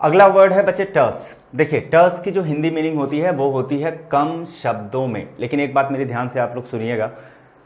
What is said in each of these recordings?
अगला वर्ड है बच्चे टर्स। देखिए टर्स की जो हिंदी मीनिंग होती है वो होती है कम शब्दों में। लेकिन एक बात मेरी ध्यान से आप लोग सुनिएगा,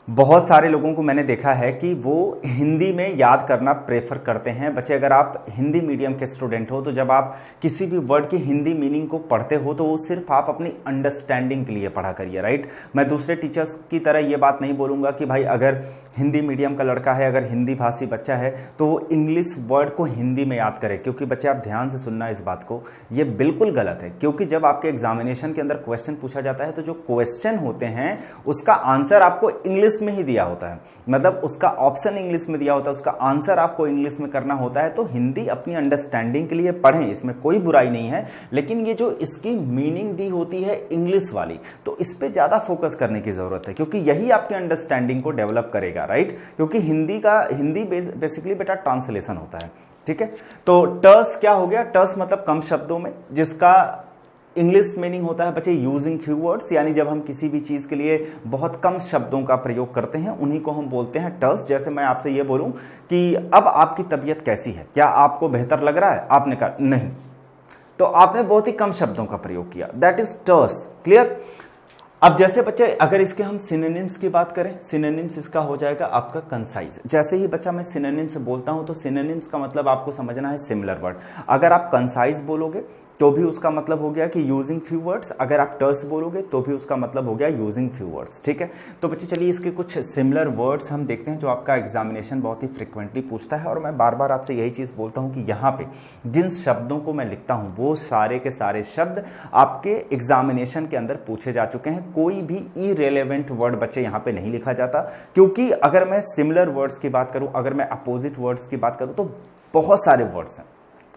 बहुत सारे लोगों को मैंने देखा है कि वो हिंदी में याद करना प्रेफर करते हैं। बच्चे अगर आप हिंदी मीडियम के स्टूडेंट हो तो जब आप किसी भी वर्ड की हिंदी मीनिंग को पढ़ते हो तो वो सिर्फ आप अपनी अंडरस्टैंडिंग के लिए पढ़ा करिए, राइट। मैं दूसरे टीचर्स की तरह ये बात नहीं बोलूँगा कि भाई अगर हिंदी मीडियम का लड़का है, अगर हिंदी भाषी बच्चा है तो वो इंग्लिश वर्ड को हिंदी में याद करे, क्योंकि बच्चे आप ध्यान से सुनना इस बात को, ये बिल्कुल गलत है। क्योंकि जब आपके एग्जामिनेशन के अंदर क्वेश्चन पूछा जाता है तो जो क्वेश्चन होते हैं उसका आंसर आपको इंग्लिश में ही दिया होता है, मतलब उसका ऑप्शन इंग्लिश में दिया होता है, उसका आंसर आपको इंग्लिश में करना होता है। तो हिंदी अपनी अंडरस्टैंडिंग के लिए पढ़ें, इसमें कोई बुराई नहीं है। लेकिन ये जो इसकी मीनिंग दी होती है इंग्लिश वाली, तो इस पे ज्यादा फोकस करने की जरूरत है, क्योंकि यही आपकी अंडरस्टैंडिंग को डेवलप करेगा, राइट। क्योंकि हिंदी बेसिकली बेटा ट्रांसलेशन होता है, ठीक है। तो टर्स क्या हो गया? टर्स मतलब कम शब्दों में, जिसका इंग्लिश मीनिंग होता है बच्चे यूजिंग फ्यू वर्ड्स, यानी जब हम किसी भी चीज के लिए बहुत कम शब्दों का प्रयोग करते हैं उन्हीं को हम बोलते हैं टर्स। जैसे मैं आपसे ये बोलूं कि अब आपकी तबीयत कैसी है, क्या आपको बेहतर लग रहा है? आपने कहा नहीं, तो आपने बहुत ही कम शब्दों का प्रयोग किया, दैट इज टर्स। क्लियर? अब जैसे बच्चे अगर इसके हम सिनोनिम्स की बात करें, सिनोनिम्स इसका हो जाएगा आपका कंसाइज। जैसे ही बच्चा मैं सिनोनिम्स बोलता हूं तो सिनोनिम्स का मतलब आपको समझना है सिमिलर वर्ड। अगर आप कंसाइज बोलोगे तो भी उसका मतलब हो गया कि यूजिंग फ्यू वर्ड्स, अगर आप टर्स बोलोगे तो भी उसका मतलब हो गया यूजिंग फ्यू वर्ड्स, ठीक है। तो बच्चे चलिए इसके कुछ सिमिलर वर्ड्स हम देखते हैं जो आपका एग्जामिनेशन बहुत ही फ्रिक्वेंटली पूछता है। और मैं बार बार आपसे यही चीज़ बोलता हूं कि यहाँ पे जिन शब्दों को मैं लिखता हूं वो सारे के सारे शब्द आपके एग्जामिनेशन के अंदर पूछे जा चुके हैं। कोई भी इरेलेवेंट वर्ड बच्चे यहाँ पे नहीं लिखा जाता, क्योंकि अगर मैं सिमिलर वर्ड्स की बात करूँ, अगर मैं अपोजिट वर्ड्स की बात करूँ तो बहुत सारे वर्ड्स हैं,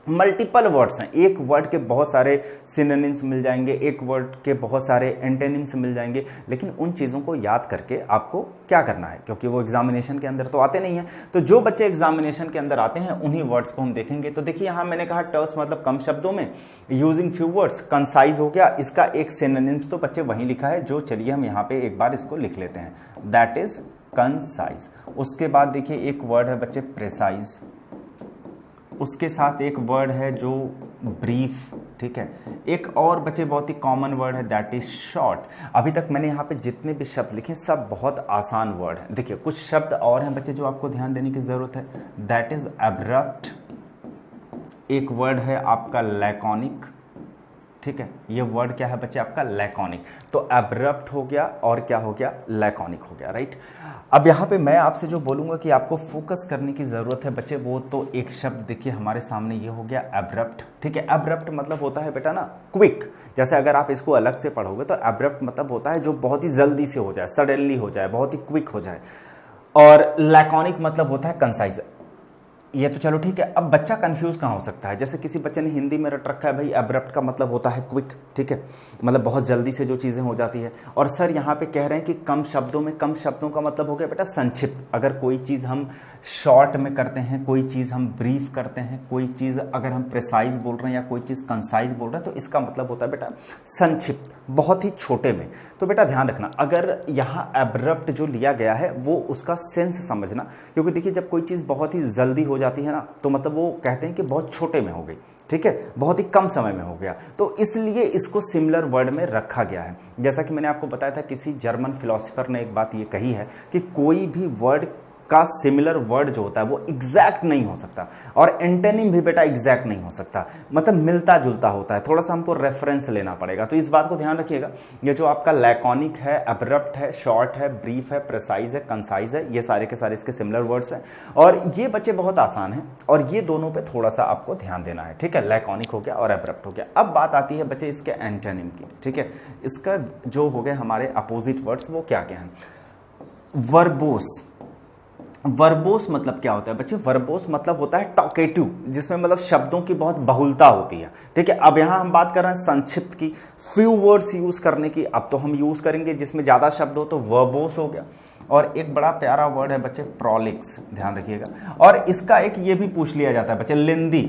मल्टीपल वर्ड्स हैं। एक वर्ड के बहुत सारे सिनोनिम्स मिल जाएंगे, एक वर्ड के बहुत सारे एंटेनिम्स मिल जाएंगे। लेकिन उन चीज़ों को याद करके आपको क्या करना है, क्योंकि वो एग्जामिनेशन के अंदर तो आते नहीं हैं। तो जो बच्चे एग्जामिनेशन के अंदर आते हैं उन्हीं वर्ड्स को हम देखेंगे। तो देखिए यहाँ मैंने कहा टर्स मतलब कम शब्दों में, यूजिंग फ्यू वर्ड्स, कंसाइज हो गया, इसका एक सिनोनिम्स तो बच्चे वहीं लिखा है जो, चलिए हम यहाँ पे एक बार इसको लिख लेते हैं, दैट इज कंसाइज। उसके बाद देखिए एक वर्ड है बच्चे प्रेसाइज, उसके साथ एक वर्ड है जो ब्रीफ, ठीक है। एक और बच्चे बहुत ही कॉमन वर्ड है दैट इज शॉर्ट। अभी तक मैंने यहाँ पे जितने भी शब्द लिखे सब बहुत आसान वर्ड हैं। देखिए कुछ शब्द और हैं बच्चे जो आपको ध्यान देने की जरूरत है, दैट इज एब्रप्ट। एक वर्ड है आपका लैकॉनिक, ठीक है। ये वर्ड क्या है बच्चे आपका लैकॉनिक। तो एब्रप्ट हो गया और क्या हो गया, लैकॉनिक हो गया, राइट। अब यहाँ पे मैं आपसे जो बोलूँगा कि आपको फोकस करने की ज़रूरत है बच्चे, वो तो एक शब्द देखिए हमारे सामने ये हो गया एब्रप्ट, ठीक है। एब्रप्ट मतलब होता है बेटा ना क्विक। जैसे अगर आप इसको अलग से पढ़ोगे तो एब्रप्ट मतलब होता है जो बहुत ही जल्दी से हो जाए, सडनली हो जाए, बहुत ही क्विक हो जाए। और लैकॉनिक मतलब होता है कंसाइज। ये तो चलो ठीक है। अब बच्चा कंफ्यूज कहाँ हो सकता है? जैसे किसी बच्चे ने हिंदी में रट रखा है भाई एब्रप्ट का मतलब होता है क्विक, ठीक है, मतलब बहुत जल्दी से जो चीज़ें हो जाती है। और सर यहाँ पे कह रहे हैं कि कम शब्दों में, कम शब्दों का मतलब हो गया बेटा संक्षिप्त। अगर कोई चीज़ हम शॉर्ट में करते हैं, कोई चीज़ हम ब्रीफ करते हैं, कोई चीज़ अगर हम प्रिसाइज बोल रहे हैं या कोई चीज़ कंसाइज बोल रहे हैं, तो इसका मतलब होता है बेटा संक्षिप्त, बहुत ही छोटे में। तो बेटा ध्यान रखना, अगर यहाँ एब्रप्ट जो लिया गया है वो उसका सेंस समझना, क्योंकि देखिए जब कोई चीज़ बहुत ही जल्दी हो जाती है ना तो मतलब वो कहते हैं कि बहुत छोटे में हो गई, ठीक है, बहुत ही कम समय में हो गया। तो इसलिए इसको सिमिलर वर्ड में रखा गया है। जैसा कि मैंने आपको बताया था, किसी जर्मन फिलोसोफर ने एक बात ये कही है कि कोई भी वर्ड का सिमिलर वर्ड जो होता है वो एग्जैक्ट नहीं हो सकता, और एंटेनिम भी बेटा एग्जैक्ट नहीं हो सकता, मतलब मिलता जुलता होता है, थोड़ा सा हमको रेफरेंस लेना पड़ेगा। तो इस बात को ध्यान रखिएगा। ये जो आपका लैकॉनिक है, एब्रप्ट है, शॉर्ट है, ब्रीफ है, प्रिसाइज है, कंसाइज है, ये सारे के सारे इसके सिमिलर वर्ड्स हैं। और ये बच्चे बहुत आसान हैं, और ये दोनों पे थोड़ा सा आपको ध्यान देना है, ठीक है। लैकॉनिक हो गया और एब्रप्ट हो गया। अब बात आती है बच्चे इसके एंटेनिम की, ठीक है। इसका जो हो गए हमारे अपोजिट वर्ड्स वो क्या क्या हैं? वर्बोस। वर्बोस मतलब क्या होता है बच्चे? वर्बोस मतलब होता है टॉकेटिव, जिसमें मतलब शब्दों की बहुत बहुलता होती है, ठीक है। अब यहाँ हम बात कर रहे हैं संक्षिप्त की, फ्यू वर्ड्स यूज करने की। अब तो हम यूज करेंगे जिसमें ज्यादा शब्द हो, तो वर्बोस हो गया। और एक बड़ा प्यारा वर्ड है बच्चे प्रोलिक्स, ध्यान रखिएगा। और इसका एक ये भी पूछ लिया जाता है बच्चे लेंदी,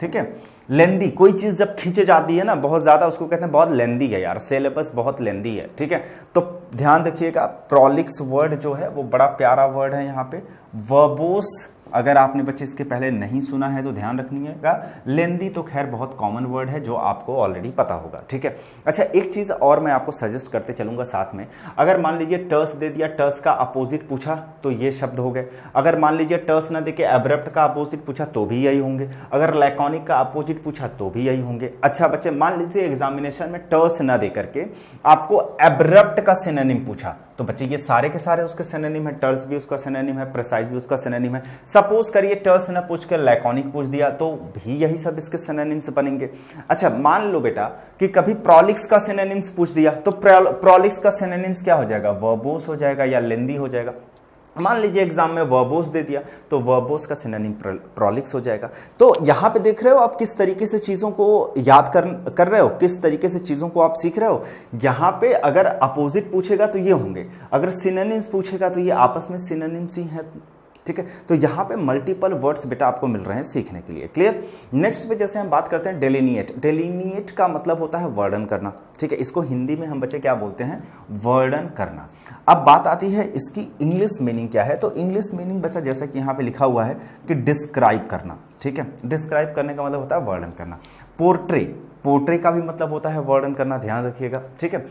ठीक है। लेंदी, कोई चीज जब खींचे जाती है ना बहुत ज्यादा, उसको कहते हैं बहुत लेंदी है यार, सिलेबस बहुत लेंदी है, ठीक है। तो ध्यान रखिएगा, प्रोलिक्स वर्ड जो है वो बड़ा प्यारा वर्ड है यहाँ पे। वर्बोस अगर आपने बच्चे इसके पहले नहीं सुना है तो ध्यान रखिएगा। लेंदी तो खैर बहुत कॉमन वर्ड है जो आपको ऑलरेडी पता होगा, ठीक है। अच्छा, एक चीज़ और मैं आपको सजेस्ट करते चलूंगा साथ में। अगर मान लीजिए टर्स दे दिया, टर्स का अपोजिट पूछा तो ये शब्द हो गए। अगर मान लीजिए टर्स ना देके एब्रप्ट का अपोजिट पूछा तो भी यही होंगे। अगर लैकॉनिक का अपोजिट पूछा तो भी यही होंगे। अच्छा बच्चे, मान लीजिए एग्जामिनेशन में टर्स ना दे करके आपको एब्रप्ट का सिनोनिम पूछा, तो बच्चे ये सारे के सारे उसके सिनोनिम है। टर्स भी उसका सिनोनिम है, प्रिसाइज भी उसका सिनोनिम है। सपोज करिए टर्स ना पूछ कर लैकॉनिक पूछ दिया तो भी यही सब इसके सिनोनिम्स बनेंगे। अच्छा, मान लो बेटा कि कभी प्रोलिक्स का सिनोनिम्स पूछ दिया तो प्रोलिक्स का सिनोनिम्स क्या हो जाएगा? वर्बोस हो जाएगा या लेंदी हो जाएगा। मान लीजिए एग्जाम में वर्बोस दे दिया तो वर्बोस का सिनोनिम प्रोलिक्स हो जाएगा। तो यहां पे देख रहे हो आप किस तरीके से चीजों को याद कर रहे हो, किस तरीके से चीजों को आप सीख रहे हो। यहां पे अगर अपोजिट पूछेगा तो ये होंगे, अगर सिनोनिम्स पूछेगा तो ये आपस में सिनोनिम्स ही है, ठीक है। तो यहां पे मल्टीपल वर्ड्स बेटा आपको मिल रहे हैं सीखने के लिए, क्लियर। नेक्स्ट पे जैसे हम बात करते हैं डेलिनिएट। डेलिनिएट का मतलब होता है वर्णन करना, ठीक है। इसको हिंदी में हम बच्चे क्या बोलते हैं? वर्णन करना। अब बात आती है इसकी इंग्लिश मीनिंग क्या है। तो इंग्लिश मीनिंग बच्चा जैसा कि यहाँ पे लिखा हुआ है कि डिस्क्राइब करना, ठीक है। डिस्क्राइब करने का मतलब होता है वर्णन करना। पोर्ट्रे, पोर्ट्रे का भी मतलब होता है वर्णन करना, ध्यान रखिएगा, ठीक है।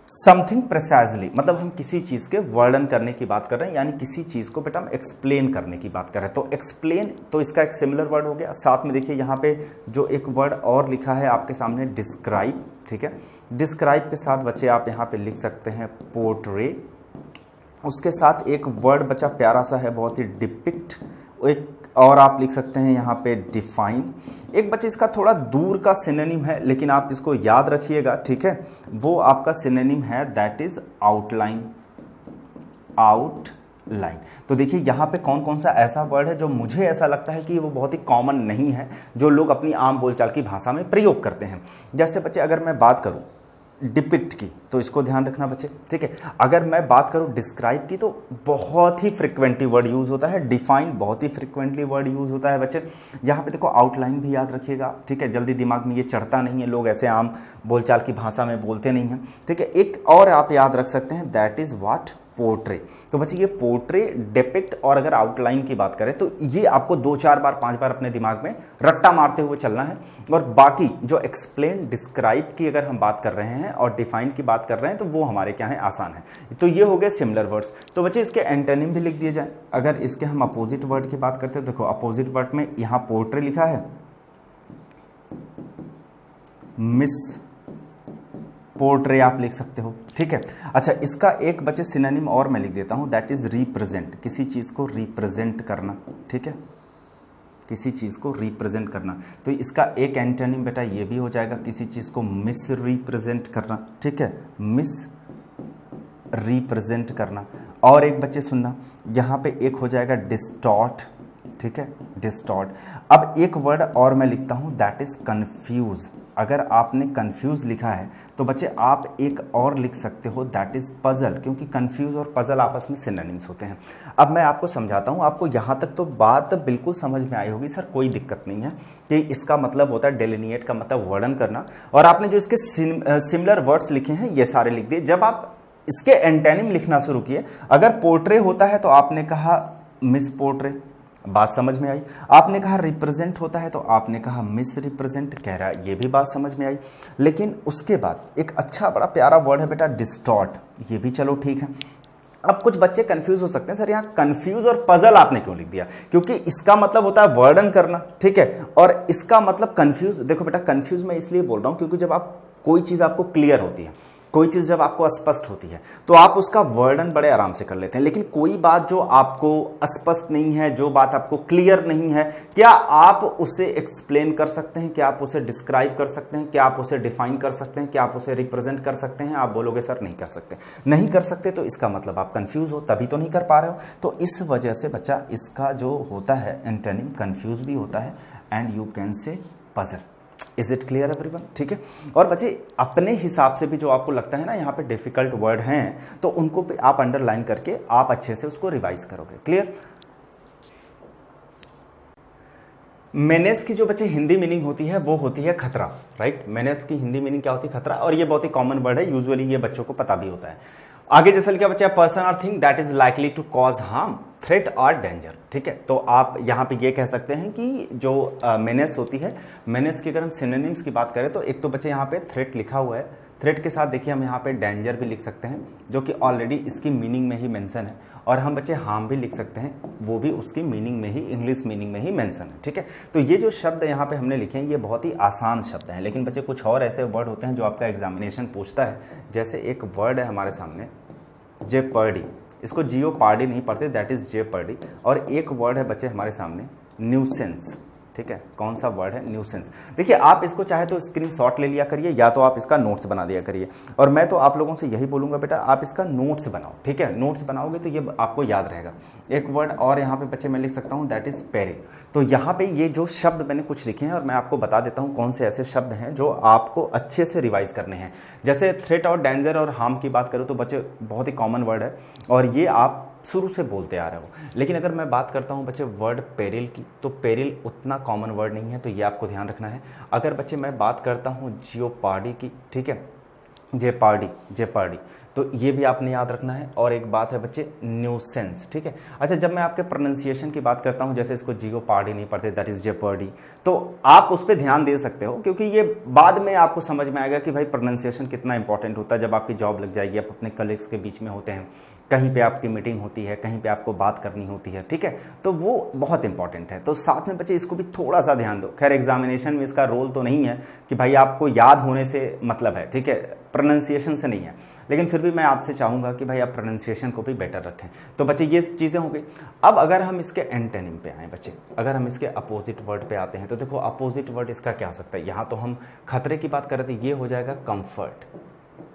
समथिंग प्रिसाइजली मतलब हम किसी चीज के वर्णन करने की बात कर रहे हैं, यानी किसी चीज को बेटा हम एक्सप्लेन करने की बात कर रहे हैं। तो एक्सप्लेन तो इसका एक सिमिलर वर्ड हो गया। साथ में देखिए यहाँ पे जो एक वर्ड और लिखा है आपके सामने, डिस्क्राइब, ठीक है। डिस्क्राइब के साथ बच्चे आप यहाँ पे लिख सकते हैं पोर्ट्रे। उसके साथ एक वर्ड बच्चा प्यारा सा है बहुत ही, डिपिक्ट। एक और आप लिख सकते हैं यहाँ पे डिफाइन। एक बच्चे इसका थोड़ा दूर का सिनोनिम है लेकिन आप इसको याद रखिएगा, ठीक है। वो आपका सिनोनिम है दैट इज आउटलाइन। आउटलाइन। तो देखिए यहाँ पे कौन कौन सा ऐसा वर्ड है जो मुझे ऐसा लगता है कि वो बहुत ही कॉमन नहीं है, जो लोग अपनी आम बोलचाल की भाषा में प्रयोग करते हैं। जैसे बच्चे अगर मैं बात करूँ डिपिक्ट की तो इसको ध्यान रखना बच्चे, ठीक है। अगर मैं बात करूं डिस्क्राइब की तो बहुत ही फ्रिक्वेंटली वर्ड यूज होता है। डिफाइन बहुत ही फ्रिक्वेंटली वर्ड यूज होता है बच्चे। यहाँ पे देखो आउटलाइन भी याद रखिएगा, ठीक है। जल्दी दिमाग में ये चढ़ता नहीं है, लोग ऐसे आम बोलचाल की भाषा में बोलते नहीं हैं, ठीक है। एक और आप याद रख सकते हैं दैट इज व्हाट? पोर्ट्रे। तो बच्चे ये पोर्ट्रे, डिपिक्ट और अगर आउटलाइन की बात करें तो ये आपको 2-4 बार 5 बार अपने दिमाग में रट्टा मारते हुए चलना है। और बाकी जो एक्सप्लेन, डिस्क्राइब की अगर हम बात कर रहे हैं और डिफाइन की बात कर रहे हैं तो वो हमारे क्या है? आसान है। तो ये हो गए सिमिलर वर्ड्स। तो बच्चे इसके एंटोनिम भी लिख दिए जाए। अगर इसके हम अपोजिट वर्ड की बात करते हैं, देखो अपोजिट वर्ड में यहाँ पोर्ट्रे लिखा है, मिस पोर्ट्रे आप लिख सकते हो, ठीक है। अच्छा, इसका एक बच्चे सिनोनिम और मैं लिख देता हूं दैट इज रिप्रेजेंट। किसी चीज को रिप्रेजेंट करना, ठीक है। किसी चीज को रिप्रेजेंट करना। तो इसका एक एंटोनिम बेटा ये भी हो जाएगा, किसी चीज को मिस रिप्रेजेंट करना, ठीक है। मिस रिप्रेजेंट करना। और एक बच्चे सुनना, यहां पे एक हो जाएगा डिस्टॉर्ट, ठीक है। डिस्टॉर्ट। अब एक वर्ड और मैं लिखता हूं दैट इज कंफ्यूज। अगर आपने कंफ्यूज लिखा है तो बच्चे आप एक और लिख सकते हो दैट इज पजल, क्योंकि कंफ्यूज और पजल आपस में सिनोनिम्स होते हैं। अब मैं आपको समझाता हूं, आपको यहां तक तो बात बिल्कुल समझ में आई होगी, सर कोई दिक्कत नहीं है कि इसका मतलब होता है डेलिनिएट का मतलब वर्णन करना। और आपने जो इसके सिमिलर वर्ड्स लिखे हैं ये सारे लिख दिए। जब आप इसके एंटोनिम लिखना शुरू किए, अगर पोर्ट्रे होता है तो आपने कहा मिस पोर्ट्रे, बात समझ में आई। आपने कहा रिप्रेजेंट होता है तो आपने कहा मिस रिप्रेजेंट, कह रहा है, ये भी बात समझ में आई। लेकिन उसके बाद एक अच्छा बड़ा प्यारा वर्ड है बेटा डिस्टॉर्ट, ये भी चलो ठीक है। अब कुछ बच्चे कंफ्यूज हो सकते हैं, सर यहाँ कंफ्यूज और पजल आपने क्यों लिख दिया? क्योंकि इसका मतलब होता है वर्णन करना, ठीक है, और इसका मतलब कंफ्यूज। देखो बेटा कंफ्यूज मैं इसलिए बोल रहा हूँ क्योंकि जब आप कोई चीज आपको क्लियर होती है, कोई चीज जब आपको अस्पष्ट होती है तो आप उसका वर्णन बड़े आराम से कर लेते हैं। लेकिन कोई बात जो आपको अस्पष्ट नहीं है, जो बात आपको क्लियर नहीं है, क्या आप उसे एक्सप्लेन कर सकते हैं? क्या आप उसे डिस्क्राइब कर सकते हैं? क्या आप उसे डिफाइन कर सकते हैं? क्या आप उसे रिप्रेजेंट कर सकते हैं? आप बोलोगे सर नहीं कर सकते। नहीं कर सकते तो इसका मतलब आप कंफ्यूज हो, तभी तो नहीं कर पा रहे हो। तो इस वजह से बच्चा इसका जो होता है एंटोनिम कंफ्यूज भी होता है and you can say puzzle. Is it clear everyone? ठीक है। और बच्चे अपने हिसाब से भी जो आपको लगता है ना यहाँ पे डिफिकल्ट वर्ड हैं तो उनको भी आप अंडरलाइन करके आप अच्छे से उसको रिवाइज करोगे। क्लियर? मेनेस की जो बच्चे हिंदी मीनिंग होती है वो होती है खतरा, राइट। मेनेस की हिंदी मीनिंग क्या होती है? खतरा। और ये बहुत ही कॉमन वर्ड है, यूजुअली ये बच्चों को पता भी होता है। आगे जैसे क्या बच्चा पर्सन और thing that is likely to cause harm. Threat और डेंजर, ठीक है। तो आप यहाँ पे ये कह सकते हैं कि जो मेनेस होती है, मेनेस की अगर हम सिनोनिम्स की बात करें तो एक तो बच्चे यहाँ पे थ्रेट लिखा हुआ है, थ्रेट के साथ देखिए हम यहाँ पे डेंजर भी लिख सकते हैं जो कि ऑलरेडी इसकी मीनिंग में ही मेंशन है, और हम बच्चे हार्म भी लिख सकते हैं, वो भी उसकी मीनिंग में ही, इंग्लिश मीनिंग में ही मेंशन है, ठीक है। तो ये जो शब्द यहाँ पे हमने लिखे हैं ये बहुत ही आसान शब्द हैं, लेकिन बच्चे कुछ और ऐसे वर्ड होते हैं जो आपका एग्जामिनेशन पूछता है। जैसे एक वर्ड है हमारे सामने जेपर्डी, इसको जियोपार्डी नहीं पढ़ते, दैट इज जेपर्डी। और एक वर्ड है बच्चे हमारे सामने न्यूसेंस, ठीक है। कौन सा वर्ड है? न्यूसेंस। देखिए आप इसको चाहे तो स्क्रीनशॉट ले लिया करिए या तो आप इसका नोट्स बना दिया करिए, और मैं तो आप लोगों से यही बोलूंगा बेटा आप इसका नोट्स बनाओ, ठीक है। नोट्स बनाओगे तो ये आपको याद रहेगा। एक वर्ड और यहाँ पे बच्चे मैं लिख सकता हूँ, दैट इज पेरिल। तो यहाँ पे ये जो शब्द मैंने कुछ लिखे हैं और मैं आपको बता देता हूँ कौन से ऐसे शब्द हैं जो आपको अच्छे से रिवाइज करने हैं। जैसे थ्रेट और डेंजर और हार्म की बात करूँ तो बच्चे बहुत ही कॉमन वर्ड है और ये आप शुरू से बोलते आ रहे हो, लेकिन अगर मैं बात करता हूँ बच्चे वर्ड पेरिल की, तो पेरिल उतना कॉमन वर्ड नहीं है, तो ये आपको ध्यान रखना है। अगर बच्चे मैं बात करता हूँ जियोपार्डी की, ठीक है, जेपार्डी, तो ये भी आपने याद रखना है। और एक बात है बच्चे न्यूसेंस, ठीक है। अच्छा, जब मैं आपके प्रोनाउंसिएशन की बात करता हूँ, जैसे इसको जियोपार्डी नहीं पढ़ते, दैट इज जेपर्डी, तो आप उस पर ध्यान दे सकते हो, क्योंकि ये बाद में आपको समझ में आएगा कि भाई प्रोनाउंसिएशन कितना इंपॉर्टेंट होता है। जब आपकी जॉब लग जाएगी, आप अपने कलीग्स के बीच में होते हैं, कहीं पे आपकी मीटिंग होती है, कहीं पे आपको बात करनी होती है, ठीक है, तो वो बहुत इंपॉर्टेंट है। तो साथ में बच्चे इसको भी थोड़ा सा ध्यान दो। खैर एग्जामिनेशन में इसका रोल तो नहीं है कि भाई आपको याद होने से मतलब है, ठीक है, प्रोनाउंसिएशन से नहीं है, लेकिन फिर भी मैं आपसे चाहूँगा कि भाई आप प्रोनाउंसिएशन को भी बेटर रखें। तो बच्चे ये चीज़ें हो गई। अब अगर हम इसके एंटोनिम पे आए बच्चे, अगर हम इसके अपोजिट वर्ड पे आते हैं, तो देखो अपोजिट वर्ड इसका क्या हो सकता है। यहाँ तो हम खतरे की बात कर रहे थे, ये हो जाएगा कंफर्ट,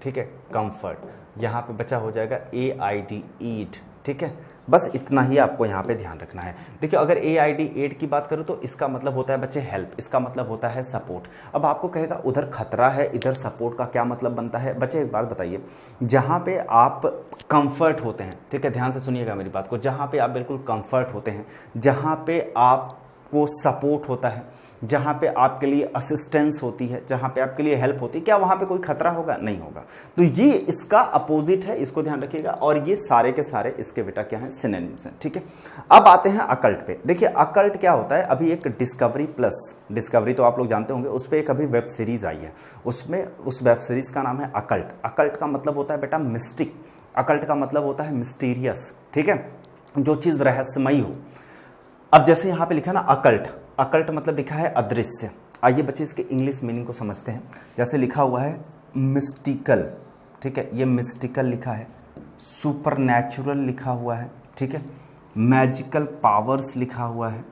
ठीक है, कंफर्ट। यहाँ पे बचा हो जाएगा AID, ईट, ठीक है। बस इतना ही आपको यहाँ पे ध्यान रखना है। देखिए अगर AID, एड की बात करूँ तो इसका मतलब होता है बच्चे हेल्प, इसका मतलब होता है सपोर्ट। अब आपको कहेगा उधर खतरा है, इधर सपोर्ट का क्या मतलब बनता है? बच्चे एक बात बताइए, जहाँ पे आप कंफर्ट होते हैं, ठीक है, ध्यान से सुनिएगा मेरी बात को, जहाँ पे आप बिल्कुल कंफर्ट होते हैं, जहाँ पे आपको सपोर्ट होता है, जहाँ पे आपके लिए असिस्टेंस होती है, जहाँ पे आपके लिए हेल्प होती है, क्या वहाँ पे कोई खतरा होगा? नहीं होगा। तो ये इसका अपोजिट है, इसको ध्यान रखिएगा। और ये सारे के सारे इसके बेटा क्या है? सिनोनिम्स हैं, ठीक है। अब आते हैं अकल्ट पे। देखिए अकल्ट क्या होता है, अभी एक डिस्कवरी प्लस, डिस्कवरी तो आप लोग जानते होंगे, उस पर एक अभी वेब सीरीज आई है, उसमें उस वेब सीरीज का नाम है अकल्ट। अकल्ट का मतलब होता है बेटा मिस्टिक, अकल्ट का मतलब होता है मिस्टीरियस, ठीक है, जो चीज़ रहस्यमयी हो। अब जैसे यहाँ पे लिखा ना अकल्ट, अकल्ट मतलब लिखा है अदृश्य। आइए बच्चे इसके इंग्लिश मीनिंग को समझते हैं। जैसे लिखा हुआ है मिस्टिकल, ठीक है, ये मिस्टिकल लिखा है, सुपरनैचुरल लिखा हुआ है, ठीक है, मैजिकल पावर्स लिखा हुआ है,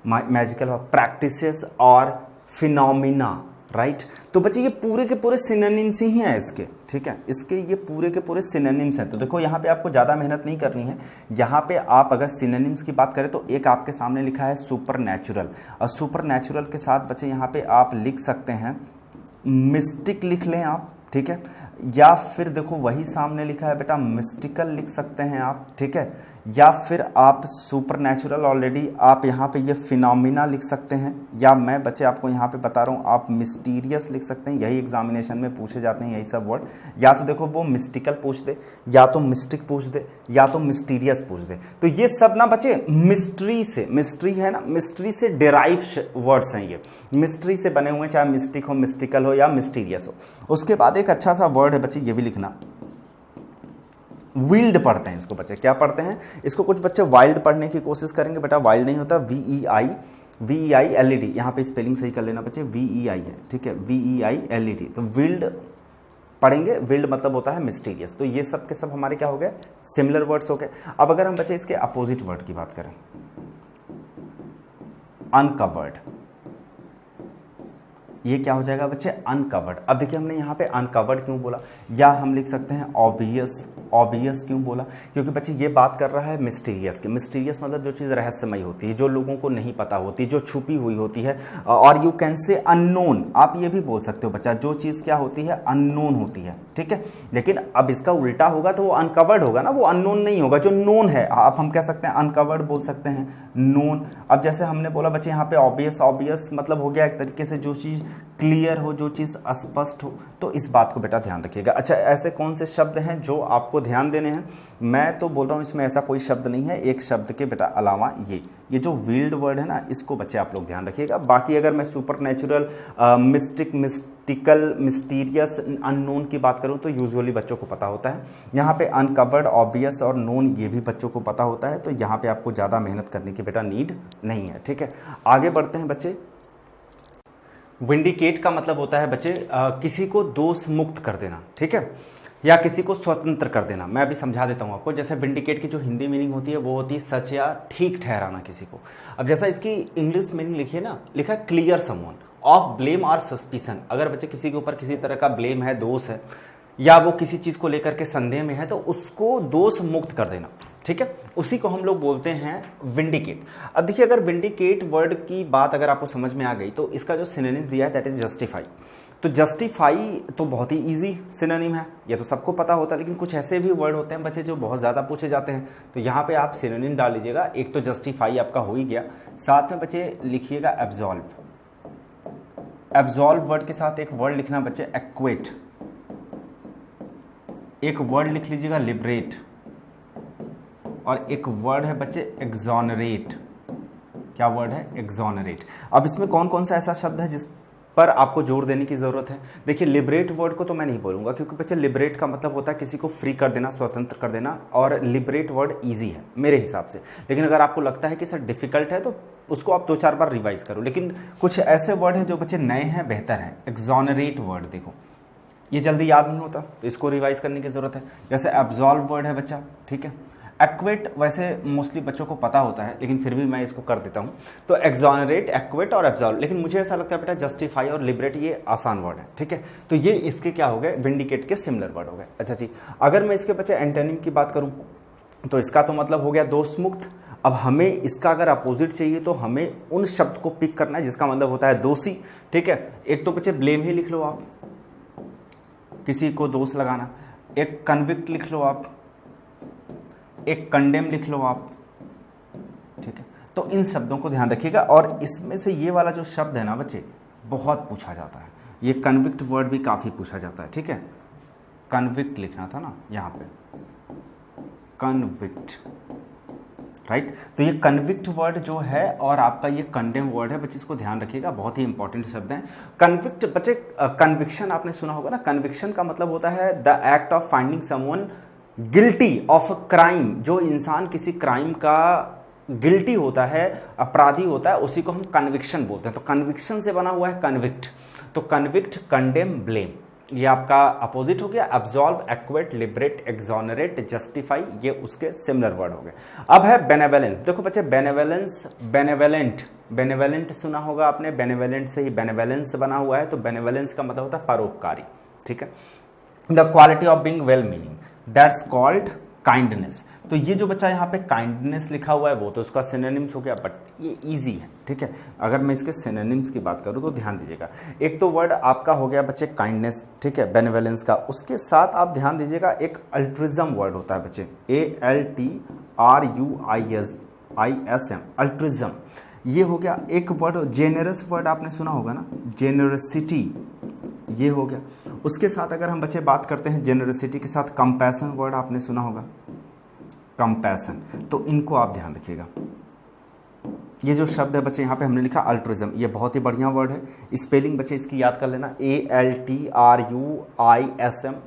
मैजिकल प्रैक्टिसेस और फिनोमिना, राइट। तो बच्चे ये पूरे के पूरे सिनोनिम्स ही हैं इसके, ठीक है, इसके ये पूरे के पूरे सिनोनिम्स हैं। तो देखो यहाँ पे आपको ज़्यादा मेहनत नहीं करनी है। यहाँ पे आप अगर सिनोनिम्स की बात करें तो एक आपके सामने लिखा है सुपरनैचुरल, और सुपरनैचुरल के साथ बच्चे यहाँ पे आप लिख सकते हैं मिस्टिक, लिख लें आप, ठीक है, या फिर देखो वही सामने लिखा है बेटा मिस्टिकल लिख सकते हैं आप, ठीक है, या फिर आप सुपरनैचुरल ऑलरेडी आप यहाँ पे ये फिनोमिना लिख सकते हैं, या मैं बच्चे आपको यहाँ पे बता रहा हूँ आप मिस्टीरियस लिख सकते हैं। यही एग्जामिनेशन में पूछे जाते हैं यही सब वर्ड। या तो देखो वो मिस्टिकल पूछ दे, या तो मिस्टिक पूछ दे, या तो मिस्टीरियस पूछ दे। तो ये सब ना बच्चे मिस्ट्री से, मिस्ट्री है ना, मिस्ट्री से डिराइव वर्ड्स हैं, ये मिस्ट्री से बने हुए, चाहे मिस्टिक हो, मिस्टिकल हो या मिस्टीरियस हो। उसके बाद एक अच्छा सा वर्ड है बच्चे, ये भी लिखना, विल्ड पढ़ते हैं इसको बच्चे। क्या पढ़ते हैं इसको? कुछ बच्चे वाइल्ड पढ़ने की कोशिश करेंगे, बेटा वाइल्ड नहीं होता, VEILED, यहाँ पे स्पेलिंग सही कर लेना बच्चे, VEI है, ठीक है, VEILED। तो विल्ड पढ़ेंगे, विल्ड मतलब होता है मिस्टीरियस। तो ये सब के सब हमारे क्या हो गए? सिमिलर वर्ड्स हो गए। अब अगर हम बच्चे इसके अपोजिट वर्ड की बात करें, अनकवर्ड, ये क्या हो जाएगा बच्चे? अनकवर्ड। अब देखिए हमने यहाँ पे अनकवर्ड क्यों बोला, या हम लिख सकते हैं ऑब्वियस। ऑब्वियस क्यों बोला? क्योंकि बच्चे ये बात कर रहा है मिस्टीरियस की। मिस्टीरियस मतलब जो चीज़ रहस्यमयी होती है, जो लोगों को नहीं पता होती, जो छुपी हुई होती है, और यू कैन से अननोन, आप ये भी बोल सकते हो बच्चा, जो चीज़ क्या होती है? अननोन होती है, ठीक है। लेकिन अब इसका उल्टा होगा तो वो अनकवर्ड होगा ना, वो अननोन नहीं होगा, जो नोन है आप हम कह सकते हैं अनकवर्ड बोल सकते हैं, नोन। अब जैसे हमने बोला बच्चे यहाँ पे ऑब्वियस, ऑब्वियस मतलब हो गया एक तरीके से जो चीज़ क्लियर हो, जो चीज़ स्पष्ट हो, तो इस बात को बेटा ध्यान रखिएगा। अच्छा, ऐसे कौन से शब्द हैं जो आपको ध्यान देने हैं? मैं तो बोल रहा हूँ इसमें ऐसा कोई शब्द नहीं है एक शब्द के बेटा अलावा। ये जो वील्ड वर्ड है ना, इसको बच्चे आप लोग ध्यान रखिएगा। बाकी अगर मैं super natural, mistake, mystical, mysterious, unknown की बात करूं तो यूजुअली बच्चों को पता होता है। यहाँ पे अनकवर्ड, ऑब्वियस और नोन ये भी बच्चों को पता होता है, तो यहाँ पे आपको ज़्यादा मेहनत करने की बेटा नीड नहीं है, ठीक है। आगे बढ़ते हैं बच्चे। विंडिकेट का मतलब होता है बच्चे किसी को दोष मुक्त कर देना, ठीक है, या किसी को स्वतंत्र कर देना। मैं अभी समझा देता हूँ आपको। जैसे विंडिकेट की जो हिंदी मीनिंग होती है वो होती है सच या ठीक ठहराना किसी को। अब जैसा इसकी इंग्लिश मीनिंग लिखिए ना, लिखा है क्लियर समवन ऑफ ब्लेम और सस्पिशन। अगर बच्चे किसी के ऊपर किसी तरह का ब्लेम है, दोष है, या वो किसी चीज़ को लेकर के संदेह में है, तो उसको दोष मुक्त कर देना, ठीक है, उसी को हम लोग बोलते हैं विंडिकेट। अब देखिए, अगर विंडिकेट वर्ड की बात अगर आपको समझ में आ गई तो इसका जो सिनोनिम दिया है दैट इज जस्टिफाई। तो जस्टिफाई तो बहुत ही इजी सिनोनिम है, ये तो सबको पता होता है, लेकिन कुछ ऐसे भी वर्ड होते हैं बच्चे जो बहुत ज़्यादा पूछे जाते हैं, तो यहाँ पे आप सिनोनिम डाल लीजिएगा। एक तो जस्टिफाई आपका हो ही गया, साथ में बच्चे लिखिएगा एब्जॉल्व। एब्जॉल्व वर्ड के साथ एक वर्ड लिखना बच्चे एक्वेट, एक वर्ड लिख लीजिएगा लिबरेट, और एक वर्ड है बच्चे एग्जॉनरेट। क्या वर्ड है? एग्जॉनरेट। अब इसमें कौन कौन सा ऐसा शब्द है जिस पर आपको जोर देने की जरूरत है? देखिए, लिबरेट वर्ड को तो मैं नहीं बोलूंगा, क्योंकि बच्चे लिबरेट का मतलब होता है किसी को फ्री कर देना, स्वतंत्र कर देना, और लिबरेट वर्ड इजी है मेरे हिसाब से। लेकिन अगर आपको लगता है कि सर डिफिकल्ट है तो उसको आप 2-4 बार रिवाइज करो। लेकिन कुछ ऐसे वर्ड हैं जो बच्चे नए हैं, बेहतर हैं। एग्जॉनरेट वर्ड देखो, ये जल्दी याद नहीं होता, तो इसको रिवाइज करने की जरूरत है। जैसे एब्जॉल्व वर्ड है बच्चा, ठीक है। एक्वेट वैसे मोस्टली बच्चों को पता होता है, लेकिन फिर भी मैं इसको कर देता हूँ। तो एग्जॉनरेट, एक्वेट और एब्जॉल्व। लेकिन मुझे ऐसा लगता है बेटा जस्टिफाई और लिबरेट ये आसान वर्ड है, ठीक है। तो ये इसके क्या हो गए? विंडिकेट के सिमिलर वर्ड हो गए। अच्छा जी, अगर मैं इसके बच्चे एंटोनिम की बात करूँ तो इसका तो मतलब हो गया दोष मुक्त। अब हमें इसका अगर अपोजिट चाहिए तो हमें उन शब्द को पिक करना है जिसका मतलब होता है दोषी, ठीक है। एक तो बच्चे ब्लेम ही लिख लो आप, किसी को दोष लगाना। एक कन्विक्ट लिख लो आप, एक कंडेम लिख लो आप, ठीक है। तो इन शब्दों को ध्यान रखिएगा। और इसमें से ये वाला जो शब्द है ना बच्चे, बहुत पूछा जाता है। ये कन्विक्ट वर्ड भी काफी पूछा जाता है, ठीक है। कन्विक्ट लिखना था ना यहाँ पे, कन्विक्ट, राइट। तो ये कन्विक्ट वर्ड जो है और आपका ये कंडेम वर्ड है बच्चे, इसको ध्यान रखिएगा, बहुत ही इंपॉर्टेंट शब्द है। कन्विक्ट बच्चे, कन्विक्शन आपने सुना होगा ना। कन्विक्शन का मतलब होता है the act of finding someone guilty of a crime. जो इंसान किसी क्राइम का गिल्टी होता है, अपराधी होता है, उसी को हम कन्विक्शन बोलते हैं। तो कन्विक्शन से बना हुआ है कन्विक्ट। तो कन्विक्ट, कंडेम, ब्लेम, ये आपका अपोजिट हो गया। अब्सॉल्व, एक्वेट, लिबरेट, एक्सोनरेट, जस्टिफाई, ये उसके सिमिलर वर्ड हो गए। अब है बेनेवलेंस। देखो बच्चे, बेनेवलेंस, बेनेवलेंट, बेनेवलेंट सुना होगा आपने, बेनेवलेंट से ही बेनेवलेंस बना हुआ है। तो बेनेवलेंस का मतलब होता है परोपकारी, ठीक है। The quality of being well meaning, that's called kindness. तो ये जो बच्चा यहाँ पे काइंडनेस लिखा हुआ है वो तो उसका सिनोनिम्स हो गया, बट ये इजी है, ठीक है। अगर मैं इसके सिनोनिम्स की बात करूँ तो ध्यान दीजिएगा। एक तो वर्ड आपका हो गया बच्चे काइंडनेस, ठीक है, बेनेवलेंस का। उसके साथ आप ध्यान दीजिएगा एक अल्ट्रिज्म वर्ड होता है बच्चे, ALTRUISM, अल्ट्रिज्म। ये हो गया एक वर्ड। जेनरस वर्ड आपने सुना होगा ना, जेनरसिटी, ये हो गया। उसके साथ अगर हम बच्चे बात करते हैं जेनरसिटी के साथ, कंपैशन वर्ड आपने सुना होगा, कंपैशन। तो इनको आप ध्यान रखिएगा। ये जो शब्द है बच्चे यहाँ पे हमने लिखा अल्ट्रिज्म, ये बहुत ही बढ़िया वर्ड है। स्पेलिंग बच्चे इसकी याद कर लेना, ALTRUISM।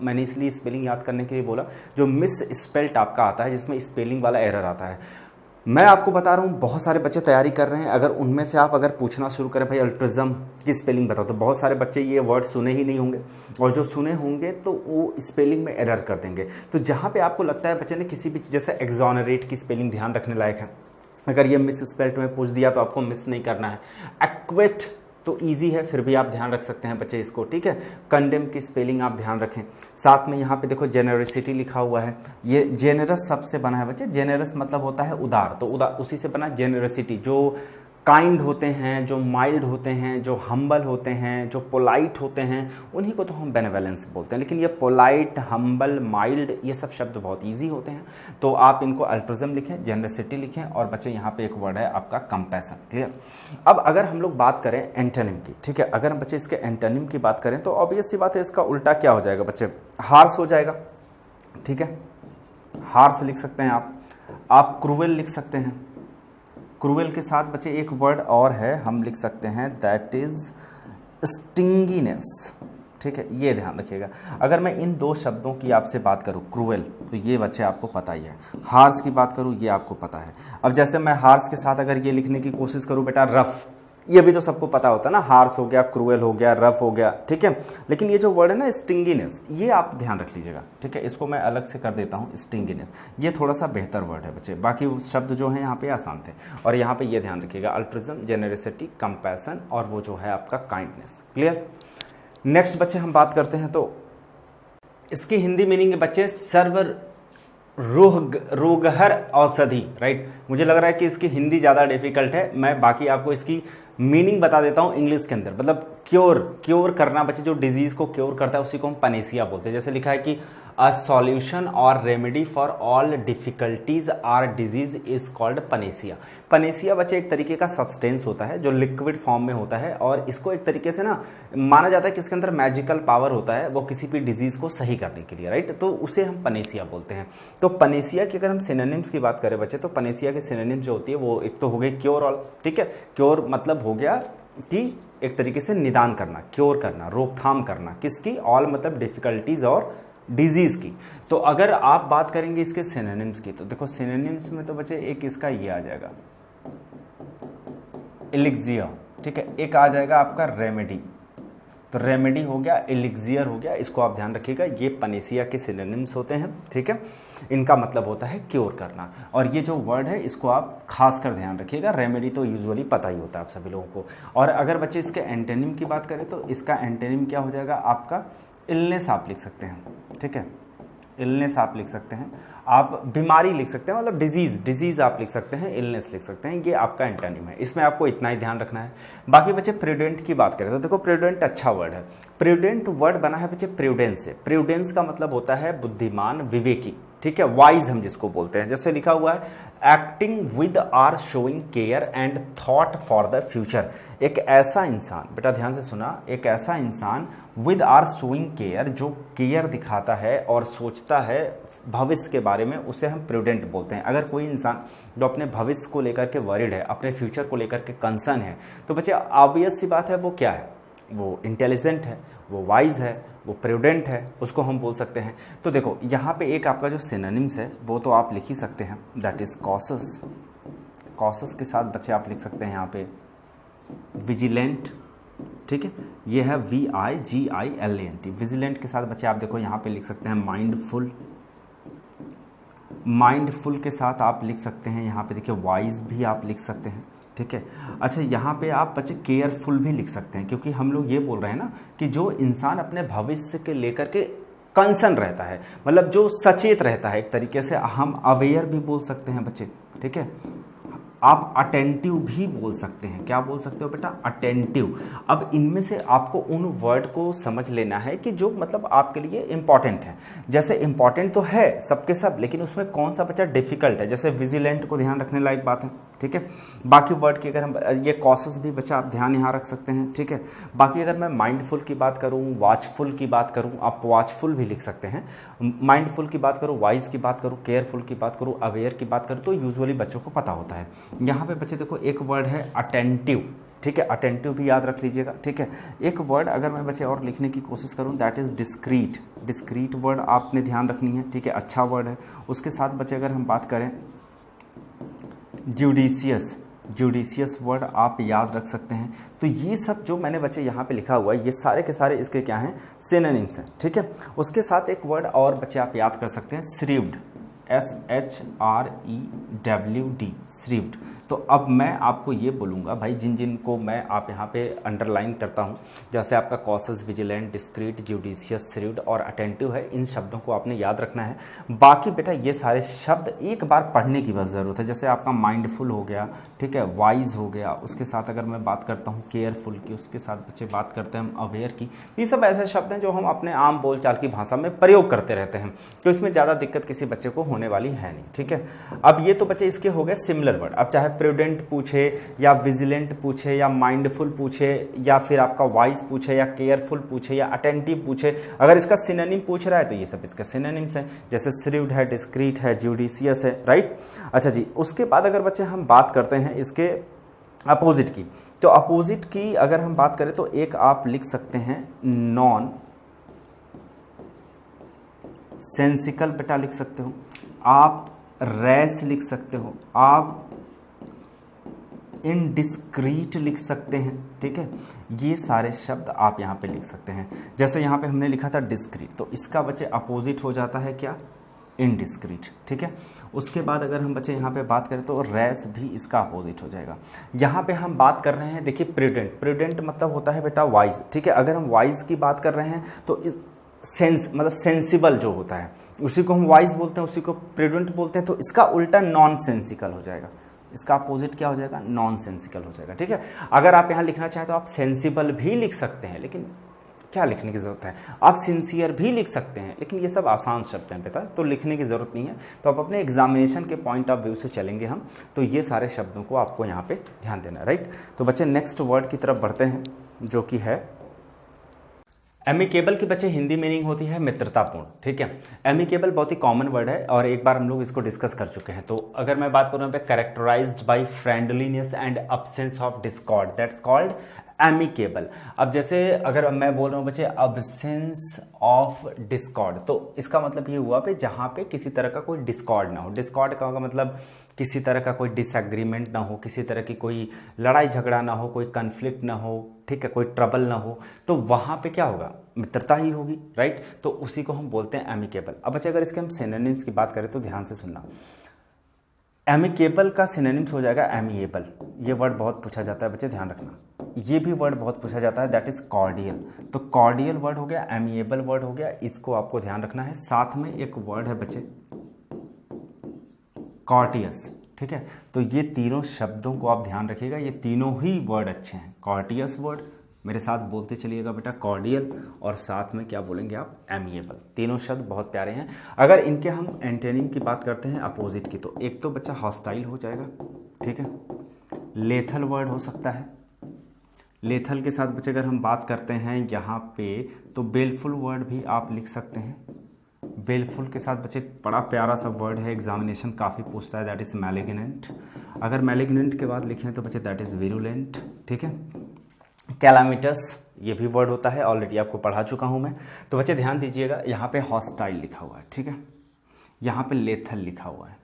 मैंने इसलिए स्पेलिंग याद करने के लिए बोला, जो मिस स्पेल्ट आपका आता है, जिसमें स्पेलिंग वाला एरर आता है। मैं आपको बता रहा हूँ, बहुत सारे बच्चे तैयारी कर रहे हैं, अगर उनमें से आप अगर पूछना शुरू करें भाई अल्ट्रिज्म की स्पेलिंग बताओ, तो बहुत सारे बच्चे ये वर्ड सुने ही नहीं होंगे, और जो सुने होंगे तो वो स्पेलिंग में एरर कर देंगे। तो जहाँ पे आपको लगता है बच्चे ने किसी भी, जैसे एक्सोनरेट की स्पेलिंग ध्यान रखने लायक है, अगर ये मिस स्पेल्ट में पूछ दिया तो आपको मिस नहीं करना है। एक्वेट तो इजी है, फिर भी आप ध्यान रख सकते हैं बच्चे इसको, ठीक है। कंडेम की स्पेलिंग आप ध्यान रखें। साथ में यहाँ पे देखो जेनरसिटी लिखा हुआ है, ये जेनरस शब्द से बना है बच्चे। जेनरस मतलब होता है उदार, तो उदार उसी से बना जेनरसिटी। जो काइंड होते हैं, जो माइल्ड होते हैं, जो हम्बल होते हैं, जो पोलाइट होते हैं, उन्हीं को तो हम बेनेवलेंस बोलते हैं। लेकिन ये पोलाइट, हम्बल, माइल्ड, ये सब शब्द बहुत इजी होते हैं, तो आप इनको अल्ट्रुज्म लिखें, जेनरसिटी लिखें, और बच्चे यहाँ पे एक वर्ड है आपका कंपैशन। क्लियर। अब अगर हम लोग बात करें एंटोनिम की, ठीक है, अगर हम बच्चे इसके एंटोनिम की बात करें तो ऑब्वियस सी बात है, इसका उल्टा क्या हो जाएगा बच्चे, हार्श हो जाएगा। ठीक है, हार्श लिख सकते हैं आप क्रूएल लिख सकते हैं। क्रूएल के साथ बच्चे एक वर्ड और है, हम लिख सकते हैं दैट इज स्टिंगीनेस। ठीक है, ये ध्यान रखिएगा। अगर मैं इन दो शब्दों की आपसे बात करूं, क्रूएल, तो ये बच्चे आपको पता ही है। हार्श की बात करूं, ये आपको पता है। अब जैसे मैं हार्श के साथ अगर ये लिखने की कोशिश करूं बेटा, रफ, ये भी तो सबको पता होता है ना, हार्श हो गया, क्रूएल हो गया, रफ हो गया। ठीक है, लेकिन ये जो वर्ड है ना स्टिंगीनेस, ये आप ध्यान रख लीजिएगा। ठीक है, इसको मैं अलग से कर देता हूँ, स्टिंगीनेस, ये थोड़ा सा बेहतर वर्ड है बच्चे। बाकी शब्द जो है यहाँ पे आसान थे, और यहाँ पे ये ध्यान रखिएगा, अल्ट्रिज्म, जेनरसिटी, कंपैशन, और वो जो है आपका काइंडनेस। क्लियर। नेक्स्ट बच्चे हम बात करते हैं, तो इसकी हिंदी मीनिंग है बच्चे सर्व रोगहर औषधि। राइट, मुझे लग रहा है कि इसकी हिंदी ज़्यादा डिफिकल्ट है, मैं बाकी आपको इसकी मीनिंग बता देता हूँ इंग्लिश के अंदर। मतलब क्योर करना बच्चे, जो डिजीज को क्योर करता है उसी को हम पनेसिया बोलते हैं। जैसे लिखा है कि a solution or remedy for all difficulties or disease is called panacea. Panacea बच्चे एक तरीके का सब्सटेंस होता है जो लिक्विड फॉर्म में होता है, और इसको एक तरीके से ना माना जाता है कि इसके अंदर मैजिकल पावर होता है, वो किसी भी डिजीज को सही करने के लिए। राइट, तो उसे हम पनेसिया बोलते हैं। तो पनेसिया की अगर हम सिनोनिम्स की बात करें बच्चे, तो पनेसिया की सिनोनिम्स जो होती है वो एक तो हो गई क्योर ऑल। ठीक है, क्योर मतलब हो गया कि एक तरीके से निदान करना, क्योर करना, रोकथाम करना, किसकी, ऑल मतलब डिफिकल्टीज और डिजीज की। तो अगर आप बात करेंगे इसके सिनोनिम्स की, तो देखो सिनोनिम्स में तो बच्चे एक इसका ये आ जाएगा एलिक्सियर। ठीक है, एक आ जाएगा आपका रेमेडी, तो रेमेडी हो गया, एलिक्सियर हो गया, इसको आप ध्यान रखिएगा, ये पनेसिया के सिनोनिम्स होते हैं। ठीक है, इनका मतलब होता है क्योर करना, और ये जो वर्ड है इसको आप खासकर ध्यान रखिएगा। रेमेडी तो यूजुअली पता ही होता है आप सभी लोगों को। और अगर बच्चे इसके एंटोनिम की बात करें, तो इसका एंटोनिम क्या हो जाएगा आपका, इलनेस आप लिख सकते हैं। ठीक है, इलनेस आप लिख सकते हैं, आप बीमारी लिख सकते हैं, मतलब डिजीज आप लिख सकते हैं, इलनेस लिख सकते हैं, ये आपका एंटोनिम है। इसमें आपको इतना ही ध्यान रखना है। बाकी बच्चे प्रूडेंट की बात करें, तो देखो प्रूडेंट अच्छा वर्ड है। प्रूडेंट वर्ड बना है बच्चे प्रूडेंस से। प्रूडेंस का मतलब होता है बुद्धिमान, विवेकी। ठीक है, वाइज हम जिसको बोलते हैं। जैसे लिखा हुआ है acting with or showing care and thought for the future. एक ऐसा इंसान, बेटा ध्यान से सुना, एक ऐसा इंसान विद आर शोइंग केयर, जो केयर दिखाता है और सोचता है भविष्य के बारे में, उसे हम प्रूडेंट बोलते हैं। अगर कोई इंसान जो अपने भविष्य को लेकर के वरिड है, अपने फ्यूचर को लेकर के कंसर्न है, तो बच्चे ऑब्वियस सी बात है वो क्या है, वो इंटेलिजेंट है, वो वाइज है, वो प्रूडेंट है, उसको हम बोल सकते हैं। तो देखो यहाँ पे एक आपका जो सिनोनिम्स है वो तो आप लिख ही सकते हैं, दैट इज कॉशस। कॉशस के साथ बच्चे आप लिख सकते हैं यहाँ पे विजिलेंट। ठीक है, ये है VIGILANT। विजिलेंट के साथ बच्चे आप देखो यहाँ पे लिख सकते हैं माइंडफुल। माइंडफुल के साथ आप लिख सकते हैं यहाँ पे देखिए वाइज भी आप लिख सकते हैं। ठीक है, अच्छा यहाँ पे आप बच्चे केयरफुल भी लिख सकते हैं, क्योंकि हम लोग ये बोल रहे हैं ना कि जो इंसान अपने भविष्य के लेकर के कंसर्न रहता है, मतलब जो सचेत रहता है, एक तरीके से हम अवेयर भी बोल सकते हैं बच्चे। ठीक है, आप अटेंटिव भी बोल सकते हैं। क्या बोल सकते हो बेटा, अटेंटिव। अब इनमें से आपको उन वर्ड को समझ लेना है कि जो मतलब आपके लिए इंपॉर्टेंट है। जैसे इंपॉर्टेंट तो है सबके सब, लेकिन उसमें कौन सा बच्चा डिफिकल्ट है, जैसे विजिलेंट को ध्यान रखने लायक बात है। ठीक है, बाकी वर्ड की अगर हम ये कॉशस भी बच्चा आप ध्यान यहाँ रख सकते हैं। ठीक है, बाकी अगर मैं माइंडफुल की बात करूँ, वॉचफुल की बात करूँ, आप वॉचफुल भी लिख सकते हैं। माइंडफुल की बात करूँ, वाइज की बात करूँ, केयरफुल की बात करूँ, अवेयर की बात करूँ, तो यूजुअली बच्चों को पता होता है। यहाँ पे बच्चे देखो एक वर्ड है अटेंटिव। ठीक है, अटेंटिव भी याद रख लीजिएगा। ठीक है, एक वर्ड अगर मैं बच्चे और लिखने की कोशिश करूं, that is discrete. Discrete word आपने ध्यान रखनी है। ठीक है, अच्छा वर्ड है। उसके साथ बच्चे अगर हम बात करें जुडिशियस, जुडिशियस वर्ड आप याद रख सकते हैं। तो ये सब जो मैंने बच्चे यहाँ पे लिखा हुआ है, ये सारे के सारे इसके क्या हैं, सिनोनिम्स हैं। ठीक है, उसके साथ एक वर्ड और बच्चे आप याद कर सकते हैं, श्रीव्ड, SHREWD, श्रीव्ड। तो अब मैं आपको ये बोलूँगा भाई, जिन जिन को मैं आप यहाँ पे अंडरलाइन करता हूँ, जैसे आपका कॉशस, विजिलेंट, डिस्क्रीट, जुडिशियस, श्रीव्ड और अटेंटिव है, इन शब्दों को आपने याद रखना है। बाकी बेटा ये सारे शब्द एक बार पढ़ने की बस ज़रूरत है। जैसे आपका माइंडफुल हो गया, ठीक है, वाइज हो गया, उसके साथ अगर मैं बात करता हूँ केयरफुल की, उसके साथ बच्चे बात करते हैं हम अवेयर की। ये सब ऐसे शब्द हैं जो हम अपने आम बोलचाल की भाषा में प्रयोग करते रहते हैं, तो इसमें ज़्यादा दिक्कत किसी बच्चे को होने वाली है नहीं, ठीक है। अब ये तो बच्चे इसके हो गए सिमिलर वर्ड। अब चाहे प्रूडेंट पूछे या विजिलेंट पूछे या माइंडफुल पूछे या फिर आपका वाइज पूछे या केयरफुल पूछे या अटेंटिव पूछे, अगर इसका सिनोनिम पूछ रहा है तो ये सब इसके सिनोनिम्स हैं, जैसे श्रीव्ड है, डिस्क्रीट है, जुडिशियस है, राइट। अच्छा जी, उसके बाद अगर बच्चे हम बात करते हैं इसके अपोजिट की, तो अपोजिट की अगर हम बात करें तो एक आप लिख सकते हैं नॉन सेंसिकल, बेटा लिख सकते हो आप, रैश लिख सकते हो आप, इनडिस्क्रीट लिख सकते हैं, ठीक है। ये सारे शब्द आप यहाँ पे लिख सकते हैं। जैसे यहाँ पे हमने लिखा था डिस्क्रीट, तो इसका बच्चे अपोजिट हो जाता है क्या, इनडिस्क्रीट, ठीक है। उसके बाद अगर हम बच्चे यहाँ पे बात करें तो रैश भी इसका अपोजिट हो जाएगा। यहाँ पे हम बात कर रहे हैं, देखिए प्रूडेंट, प्रूडेंट मतलब होता है बेटा वाइज, ठीक है। अगर हम वाइज की बात कर रहे हैं तो इस सेंस मतलब सेंसिबल जो होता है उसी को हम वाइज बोलते हैं, उसी को प्रूडेंट बोलते हैं, तो इसका उल्टा नॉन सेंसिकल हो जाएगा। इसका अपोजिट क्या हो जाएगा, नॉन सेंसिकल हो जाएगा, ठीक है। अगर आप यहाँ लिखना चाहें तो आप सेंसिबल भी लिख सकते हैं, लेकिन क्या लिखने की ज़रूरत है। आप सिंसियर भी लिख सकते हैं, लेकिन ये सब आसान शब्द हैं बेटा, तो लिखने की ज़रूरत नहीं है। तो आप अपने एग्जामिनेशन के पॉइंट ऑफ व्यू से चलेंगे हम, तो ये सारे शब्दों को आपको यहाँ पे ध्यान देना है, राइट। तो बच्चे नेक्स्ट वर्ड की तरफ बढ़ते हैं, जो कि है एमिकेबल। की बच्चे हिंदी मीनिंग होती है मित्रतापूर्ण, ठीक है। एमिकेबल बहुत ही कॉमन वर्ड है और एक बार हम लोग इसको डिस्कस कर चुके हैं। तो अगर मैं बात करूँ यहाँ पे, characterised by friendliness and absence of discord, that's called amicable. अब जैसे अगर मैं बोल रहा हूँ बच्चे अब्सेंस ऑफ डिस्कॉर्ड, तो इसका मतलब ये हुआ पे जहाँ पे किसी तरह का कोई डिस्कॉर्ड ना हो। डिस्कॉर्ड का मतलब किसी तरह का कोई डिसएग्रीमेंट ना हो, किसी तरह की कोई लड़ाई झगड़ा ना हो, कोई कन्फ्लिक्ट ना हो, ठीक है, कोई ट्रबल ना हो, तो वहाँ पे क्या होगा, मित्रता ही होगी, राइट। तो उसी को हम बोलते हैं एमिकेबल। अब बच्चे अगर इसके हम सिनोनिम्स की बात करें तो ध्यान से सुनना, एमिकेबल का सिनोनिम्स हो जाएगा एमिएबल। ये वर्ड बहुत पूछा जाता है बच्चे, ध्यान रखना। ये भी वर्ड बहुत पूछा जाता है, दैट इज कॉर्डियल। तो कॉर्डियल वर्ड हो गया, एमिएबल वर्ड हो गया, इसको आपको ध्यान रखना है। साथ में एक वर्ड है बच्चे कॉर्टियस, ठीक है। तो ये तीनों शब्दों को आप ध्यान रखिएगा, ये तीनों ही वर्ड अच्छे हैं। कॉर्टियस वर्ड, मेरे साथ बोलते चलिएगा बेटा, कॉर्डियल, और साथ में क्या बोलेंगे आप, एमिएबल। तीनों शब्द बहुत प्यारे हैं। अगर इनके हम एंटेनिम की बात करते हैं अपोजिट की, तो एक तो बच्चा हॉस्टाइल हो जाएगा, ठीक है। लेथल वर्ड हो सकता है। लेथल के साथ बच्चे अगर हम बात करते हैं यहाँ पे, तो बेलफुल वर्ड भी आप लिख सकते हैं। बेलफुल के साथ बच्चे बड़ा प्यारा सा वर्ड है, एग्जामिनेशन काफ़ी पूछता है, दैट इज़ मैलिग्नेंट। अगर मैलिग्नेंट के बाद लिखें तो बच्चे दैट इज़ विरुलेंट, ठीक है। कैलामिटस ये भी वर्ड होता है, ऑलरेडी आपको पढ़ा चुका हूँ मैं। तो बच्चे ध्यान दीजिएगा, यहाँ पे हॉस्टाइल लिखा हुआ है, ठीक है, यहाँ पे लेथल लिखा हुआ है,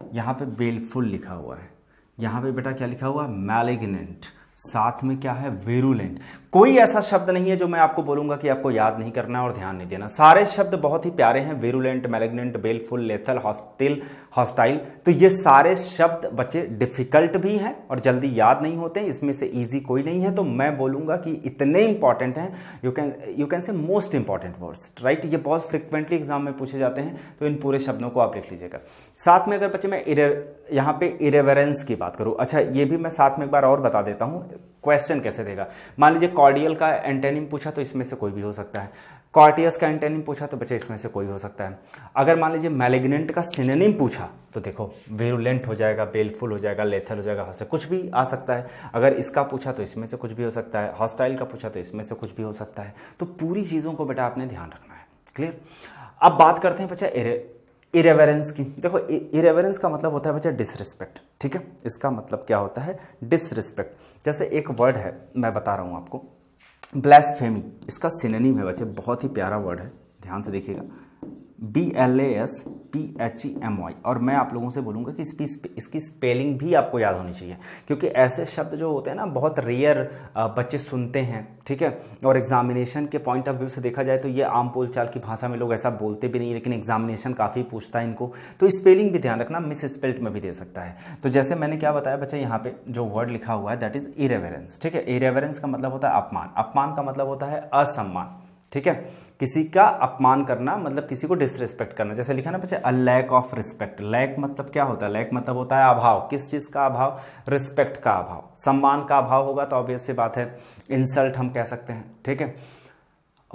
यहाँ पे बेलफुल लिखा हुआ है, यहाँ पे बेटा क्या लिखा हुआ है, मैलिग्नेंट, साथ में क्या है, विरुलेंट। कोई ऐसा शब्द नहीं है जो मैं आपको बोलूंगा कि आपको याद नहीं करना और ध्यान नहीं देना। सारे शब्द बहुत ही प्यारे हैं, विरुलेंट, मैलिग्नेंट, बेलफुल, लेथल, हॉस्टाइल। तो ये सारे शब्द बच्चे डिफिकल्ट भी हैं और जल्दी याद नहीं होते हैं, इसमें से इजी कोई नहीं है। तो मैं बोलूंगा कि इतने इंपॉर्टेंट हैं, you can say most important words, right. ये बहुत फ्रिक्वेंटली एग्जाम में पूछे जाते हैं, तो इन पूरे शब्दों को आप लिख लीजिएगा। साथ में अगर बच्चे मैं यहाँ पे इरेवरेंस की बात करूँ, अच्छा ये भी मैं साथ में एक बार और बता देता हूँ, क्वेश्चन कैसे देगा। मान लीजिए कॉर्डियल का एंटेनिम पूछा तो इसमें से कोई भी हो सकता है, कॉर्टियस का एंटेनिम पूछा तो बच्चे इसमें से कोई हो सकता है। अगर मान लीजिए मैलिग्नेंट का सिनोनिम पूछा तो देखो विरुलेंट हो जाएगा, बेलफुल हो जाएगा, लेथल हो जाएगा, हॉस्टाइल, कुछ भी आ सकता है। अगर इसका पूछा तो इसमें से कुछ भी हो सकता है, हॉस्टाइल का पूछा तो इसमें से कुछ भी हो सकता है। तो पूरी चीज़ों को बेटा आपने ध्यान रखना है, क्लियर। अब बात करते हैं बच्चा इरेवरेंस की। देखो इरेवरेंस का मतलब होता है बच्चा डिसरिस्पेक्ट, ठीक है। इसका मतलब क्या होता है, डिसरिस्पेक्ट। जैसे एक वर्ड है, मैं बता रहा हूँ आपको, ब्लास्फेमी, इसका सिनोनिम है बच्चे, बहुत ही प्यारा वर्ड है, ध्यान से देखिएगा, BLASPHEMY। और मैं आप लोगों से बोलूँगा कि इसकी स्पेलिंग भी आपको याद होनी चाहिए, क्योंकि ऐसे शब्द जो होते हैं ना बहुत रेयर बच्चे सुनते हैं, ठीक है। और एग्जामिनेशन के पॉइंट ऑफ व्यू से देखा जाए तो ये आम बोलचाल की भाषा में लोग ऐसा बोलते भी नहीं, लेकिन एग्जामिनेशन काफ़ी पूछता है इनको, तो स्पेलिंग भी ध्यान रखना, मिस स्पेल्ड में भी दे सकता है। तो जैसे मैंने क्या बताया बच्चा, यहाँ पे जो वर्ड लिखा हुआ है दैट इज इरेवेरेंस, ठीक है। इरेवेरेंस का मतलब होता है अपमान, अपमान का मतलब होता है असम्मान, ठीक है। किसी का अपमान करना मतलब किसी को डिसरिस्पेक्ट करना। जैसे लिखा ना बच्चे a lack of respect, lack मतलब क्या होता है, लैक मतलब होता है अभाव, किस चीज़ का अभाव, रिस्पेक्ट का अभाव, सम्मान का अभाव होगा तो ऑब्वियस सी बात है इंसल्ट हम कह सकते हैं, ठीक है।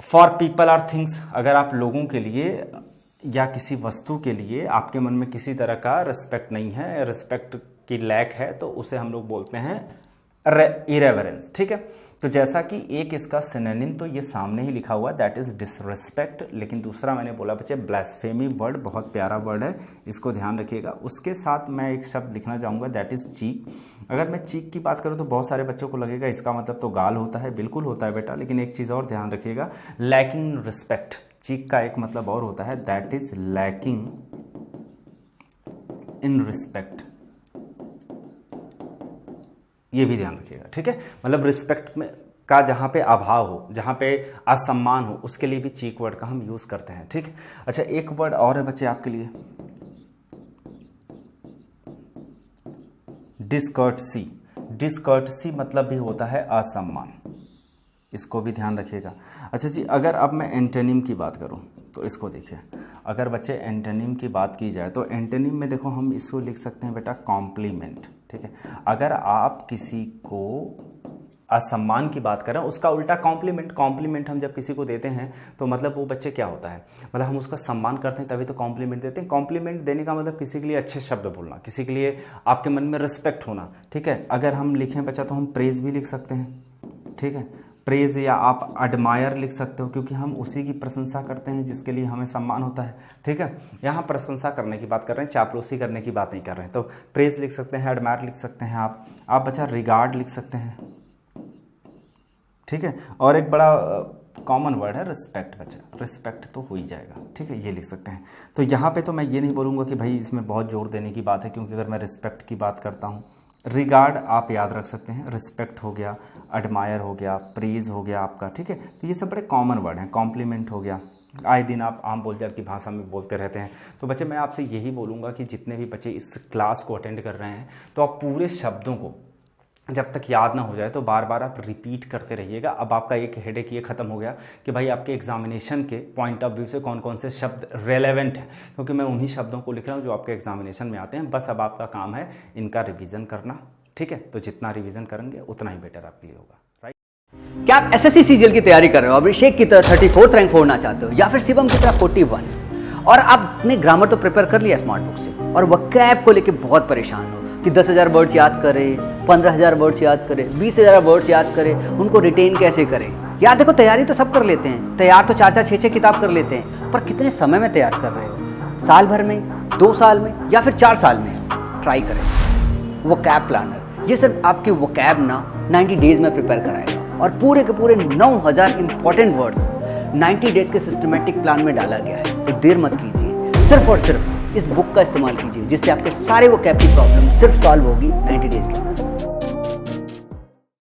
फॉर पीपल आर थिंग्स, अगर आप लोगों के लिए या किसी वस्तु के लिए आपके मन में किसी तरह का रिस्पेक्ट नहीं है, रिस्पेक्ट की लैक है, तो उसे हम लोग बोलते हैं इरेवरेंस, ठीक है। तो जैसा कि एक इसका सिनोनिम तो ये सामने ही लिखा हुआ है दैट इज डिसरिस्पेक्ट, लेकिन दूसरा मैंने बोला बच्चे ब्लास्फेमी वर्ड, बहुत प्यारा वर्ड है, इसको ध्यान रखिएगा। उसके साथ मैं एक शब्द लिखना चाहूँगा दैट इज चीक। अगर मैं चीक की बात करूँ तो बहुत सारे बच्चों को लगेगा इसका मतलब तो गाल होता है, बिल्कुल होता है बेटा, लेकिन एक चीज़ और ध्यान रखिएगा, लैकिंग रिस्पेक्ट। चीक का एक मतलब और होता है that is lacking in respect, ये भी ध्यान रखिएगा, ठीक है। मतलब रिस्पेक्ट में का जहाँ पे अभाव हो, जहाँ पे असम्मान हो, उसके लिए भी चीक वर्ड का हम यूज़ करते हैं, ठीक है। अच्छा एक वर्ड और है बच्चे आपके लिए, डिसकर्टसी। डिसकर्टसी मतलब भी होता है असम्मान, इसको भी ध्यान रखिएगा। अच्छा जी, अगर अब मैं एंटोनिम की बात करूं तो इसको देखिए, अगर बच्चे एंटोनिम की बात की जाए तो एंटोनिम में देखो हम इसको लिख सकते हैं बेटा कॉम्प्लीमेंट, ठीक है। अगर आप किसी को असम्मान की बात करें, उसका उल्टा कॉम्प्लीमेंट, कॉम्प्लीमेंट हम जब किसी को देते हैं तो मतलब वो बच्चे क्या होता है, मतलब हम उसका सम्मान करते हैं तभी तो कॉम्प्लीमेंट देते हैं। कॉम्प्लीमेंट देने का मतलब किसी के लिए अच्छे शब्द बोलना, किसी के लिए आपके मन में रिस्पेक्ट होना, ठीक है। अगर हम लिखें बच्चा तो हम प्रेज भी लिख सकते हैं, ठीक है। प्रेज या आप एडमायर लिख सकते हो, क्योंकि हम उसी की प्रशंसा करते हैं जिसके लिए हमें सम्मान होता है, ठीक है। यहाँ प्रशंसा करने की बात कर रहे हैं, चापलूसी करने की बात नहीं कर रहे हैं। तो प्रेज लिख सकते हैं, एडमायर लिख सकते हैं आप बच्चा रिगार्ड लिख सकते हैं, ठीक है। और एक बड़ा कॉमन वर्ड है रिस्पेक्ट बच्चा, रिस्पेक्ट तो हो ही जाएगा, ठीक है, ये लिख सकते हैं। तो यहाँ पे तो मैं ये नहीं बोलूँगा कि भाई इसमें बहुत जोर देने की बात है, क्योंकि अगर मैं रिस्पेक्ट की बात करता हूँ, रिगार्ड आप याद रख सकते हैं, रिस्पेक्ट हो गया, एडमायर हो गया, प्रेज हो गया आपका, ठीक है। तो ये सब बड़े कॉमन वर्ड हैं। कॉम्प्लीमेंट हो गया, आए दिन आप आम बोलचाल की भाषा में बोलते रहते हैं। तो बच्चे मैं आपसे यही बोलूँगा कि जितने भी बच्चे इस क्लास को अटेंड कर रहे हैं तो आप पूरे शब्दों को जब तक याद ना हो जाए तो बार बार आप रिपीट करते रहिएगा। अब आपका एक हेडेक ये ख़त्म हो गया कि भाई आपके एग्जामिनेशन के पॉइंट ऑफ व्यू से कौन कौन से शब्द रेलेवेंट हैं, क्योंकि मैं उन्हीं शब्दों को लिख रहा हूँ जो आपके एग्जामिनेशन में आते हैं। बस अब आपका काम है इनका रिवीजन करना, ठीक है। तो जितना रिवीजन करेंगे उतना ही बेटर आपके लिए होगा, राइट। क्या आप एसएससी सीजीएल की तैयारी कर रहे हो, अभिषेक की तरह 34th रैंक फोड़ना चाहते हो, या फिर शिवम की तरह 41, और आपने ग्रामर तो प्रिपेयर कर लिया स्मार्ट बुक से और वोकैब को लेके बहुत परेशान हो कि 10,000 वर्ड्स याद करें, 15,000 वर्ड्स याद करें, 20,000 वर्ड्स याद करें, उनको रिटेन कैसे करें। यार देखो, तैयारी तो सब कर लेते हैं, तैयार तो 4-4, 6-6 किताब कर लेते हैं, पर कितने समय में तैयार कर रहे हो, साल भर में, 2 साल में, या फिर 4 साल में। ट्राई करें वोकैब प्लानर। ये सिर्फ आपके वोकैब ना 90 डेज में प्रिपेयर कराएगा, और पूरे के पूरे 9,000 इंपॉर्टेंट वर्ड्स 90 डेज के सिस्टमेटिक प्लान में डाला गया है। तो देर मत कीजिए, सिर्फ और सिर्फ इस बुक का इस्तेमाल कीजिए, जिससे आपके सारे वोकैब की प्रॉब्लम सिर्फ सॉल्व होगी 90 डेज के अंदर।